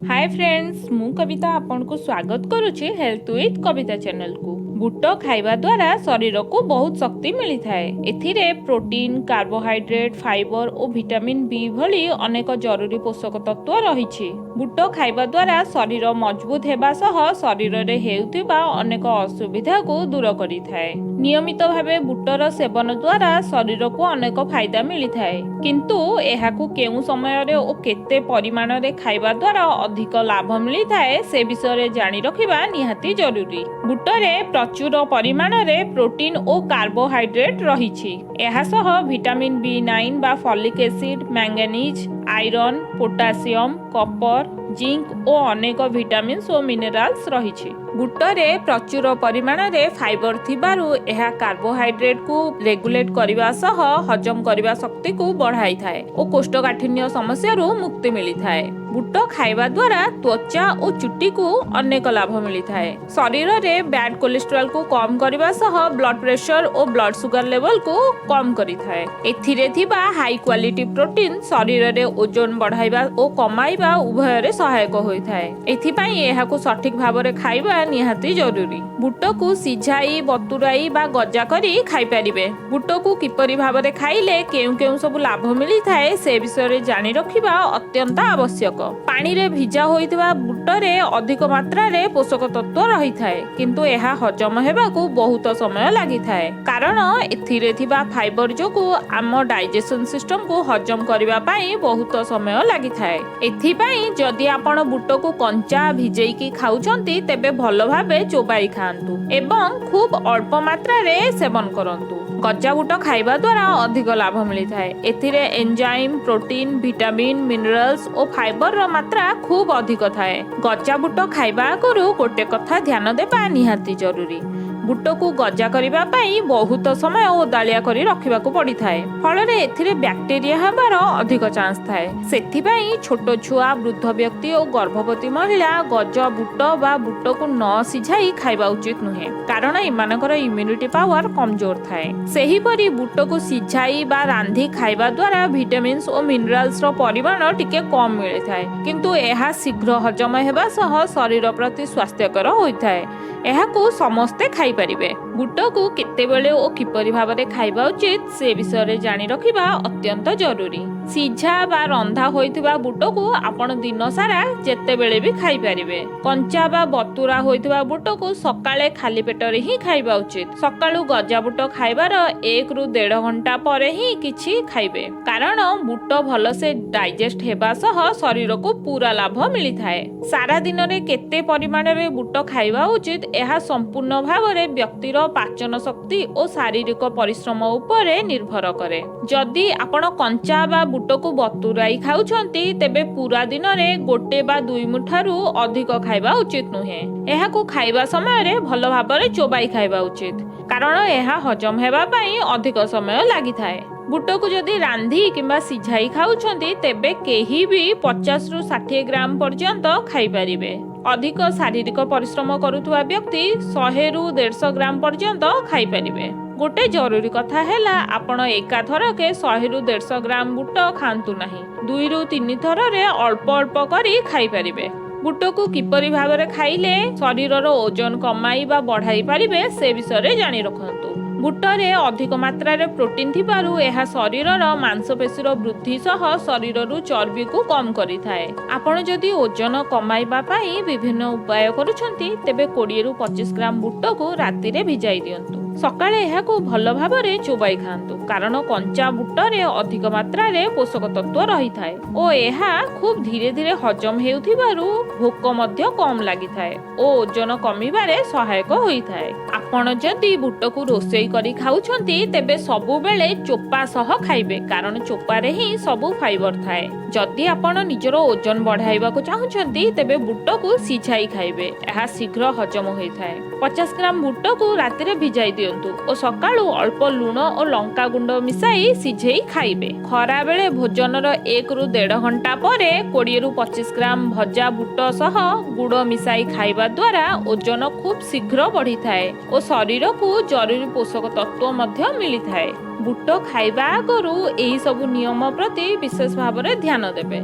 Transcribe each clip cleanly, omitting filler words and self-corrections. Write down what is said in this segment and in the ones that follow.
Hi friends, मु कविता आपन को स्वागत करुछि हेल्थ विथ कविता चैनल को। बुट खाइबा द्वारा शरीर को बहुत शक्ति मिली थाए। एथिरे प्रोटीन, कार्बोहाइड्रेट, फाइबर और विटामिन बी भली अनेक जरूरी पोषक तत्व रहिछि। बुट खाइबा द्वारा शरीर मजबूत हेबा सह शरीर रे हेउथिबा अनेक असुविधा को दूर करिथाए। नियमित भावे बुटर सेवन द्वारा शरीर को अनेक फायदा मिली थाए, किंतु एहाकु केउ समय रे ओ केते परिमाण रे खाइबा द्वारा अधिक लाभ मिली थाए से विषय जानी रखिबा निहाती जरूरी। बुटरे प्रचुर परिमाण रे प्रोटीन और कार्बोहाइड्रेट रहिछि। एहा सह विटामिन बी9 बा folic acid, manganese, iron, potassium, copper, zinc और अनेक विटामिन्स और मिनरल्स रहिछि। बुटरे प्रचुर परिमाण रे फाइबर थिबारु एहा कार्बोहाइड्रेट को रेगुलेट करबा सह हजम करबा शक्ति को बढ़ाई थाए और कोष्ठकाठिन्य समस्या रु मुक्ति मिली थाए। बुट खाइबा द्वारा त्वचा और चुट्टी को अनेक लाभ मिली थाए। शरीर रे बैड कोलेस्ट्रॉल को कम करबा सह ब्लड प्रेशर और ब्लड शुगर लेवल को कम करी थाए। एथिरे थिबा हाई क्वालिटी प्रोटीन शरीर रे ओजन बढ़ाइबा और कमाइबा उभय रे सहायक होई थाए। एथि पई एहा को सठिक भाव रे खाइबा निहाती जरूरी। बुट को सिझाई, बतुराई बा गजा करी खाइ परिबे। बुट को किपरि भाव रे खाइले केउ केउ सब लाभ मिली थाए से विषय रे जानि रखिबा अत्यंत आवश्यक। पानी रे भिजा होइतबा बुटरे अधिक मात्रा रे पोषक तत्व रही थाए, किंतु एहा हजम हेबाकू बहुत समय लागि थाए, कारण एथिरे थिबा फाइबर जोगु आम डाइजेशन सिस्टम को हजम करिबा पई बहुत समय लागि थाए। एथि पई जदि आपण बुट को कंचा भिजेई की खाउछंती तेबे भलो भाबे चोबाई खांतु एवं खूब अल्प मात्रा रे सेवन करंतु। गजा बुट खाइबा द्वारा अधिक लाभ मिली थाए। एथिरे एंजाइम, प्रोटीन, विटामिन, मिनरल्स और फाइबर रो मात्रा खूब अधिक थाए। गजा बुट खाइबा आगुरु गोटे कथा ध्यान देबा निहाती जरूरी। बुट को गजा करिबा पई बहुत समय ओदालिया करी रखिबाकू पड़ी थाए, फଳରେ एथिरे बैक्टेरिया हबार अधिक चांस थाए। सेथि पई छोट छुआ, वृद्ध व्यक्ति और गर्भवती महिला गजा बुट बा बुट को न सिझाई खाइबा उचित नुहे, कारण एमानकर इम्यूनिटी पावर कमजोर थाए। सेही परी बुट को सिझाई बा रांधी खाइबा द्वारा विटामिन्स और मिनरल्स रो परिमाण टिके कम मिले थाए, किंतु एहा शीघ्र हजम हेबा सह शरीर प्रति स्वास्थ्यकर होइथाए। एहाकू समस्ते खाइ परिबे। बुट को केतेबेले ओ किपरि भाबरे खाइबा उचित से विषय जानि रखिबा अत्यंत जरूरी। सिझा बा रंधा होइथिबा बुट को आपण दिन सारा जेतेबेले भी खाइ परिबे। कंचा बा बतुरा होइथिबा बुट को सकाळे खाली पेटरे ही खाइबा उचित। सकाळू गजा बुट खाइबार 1 रु 1.5 घंटा परे ही किछि खाइबे, कारण बुट भलो से डाइजेस्ट हेबा सह शरीर को पूरा लाभ मिली थाए। सारा दिन रे केते परिमाण रे बुट खाइबा उचित एहा संपूर्ण भावरे व्यक्तिर पाचन शक्ति और शारीरिक परिश्रम उपरे निर्भर करे। जदि आपण कंचा बा बुट को बतुराई खाउछंती तेबे पूरा दिन रे गोटे बा 2 मुठारू अधिक खाइबा उचित नुहे। एहा को खाइबा समय रे भलो भाबरे चोबाई खाइबा उचित, कारण एहा हजम हेबा पई अधिक समय लागि थाए। बुट को जदि रांधी किंबा सिझाई खाउछंती तेबे केही भी 50 रु 60 ग्राम पर्यंत खाइ परिबे। अधिक शारीरिक परिश्रम करुवा व्यक्ति 100 रु 150 ग्राम पर्यंत खाइ परिबे। गोटे जरूरी कथा हैला आपण एका थर के 100 रु 150 ग्राम बुट खांतु नाही, 2 रु 3 थर रे अल्प अल्प करी खाइ परिबे। बुट को किपरि भाबरे खाइले शरीर रो ओजन कमाई बा बढ़ाई परिबे से विषय जानि रखंतु। बुटरे अधिक मात्रा रे प्रोटीन थिबारु एहा शरीरर मांसपेशी रो वृद्धि सह शरीररु चर्बी को कम करि थाए। आपण जदि ओजन कमाइबा पई विभिन्न उपाय करूछंती तेबे 20 रु 25 ग्राम बुट को राति रे भिजाई दियंतु। सकाळे एहा को भलो भाबरे चोबाई खांतु, कारण कंचा बुटरे अधिक मात्रा रे पोषक तत्व रही थाए ओ एहा खूब धीरे धीरे हजम हेउथिबारु भोक मध्य कम लागि थाए ओ ओजन कमिबारे सहायक होई थाए। आपण जदि बुट को रोसेई करी खाउछंती तेबे सबु बेले चोपा सह खाइबे, कारण चोपारे ही सबु फाइबर थाए। जदि आपण निजरो ओजन बढ़ाइबा को चाहुछंती तेबे बुट को सिझाई खाइबे, एहा शीघ्र हजम होई थाए। 50 ग्राम बुट को राति रे भिजाई दियंतु और सकाळू अल्प लूण और लंका गुंड मिसाई सिझेई खाइबे। खरा बेले भोजनर 1 रु 1.5 घंटा परे 20 रु 25 ग्राम भजा बुट सह गुड़ मिसाई खाइबा द्वारा ओजन खूब शीघ्र बढ़ी थाए और शरीर को जरूरी पोषक तत्व मध्य मिली थाए। बुट खाइबा आगरू एही सब नियम प्रति विशेष भाव ध्यान देबे।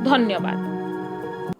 धन्यवाद।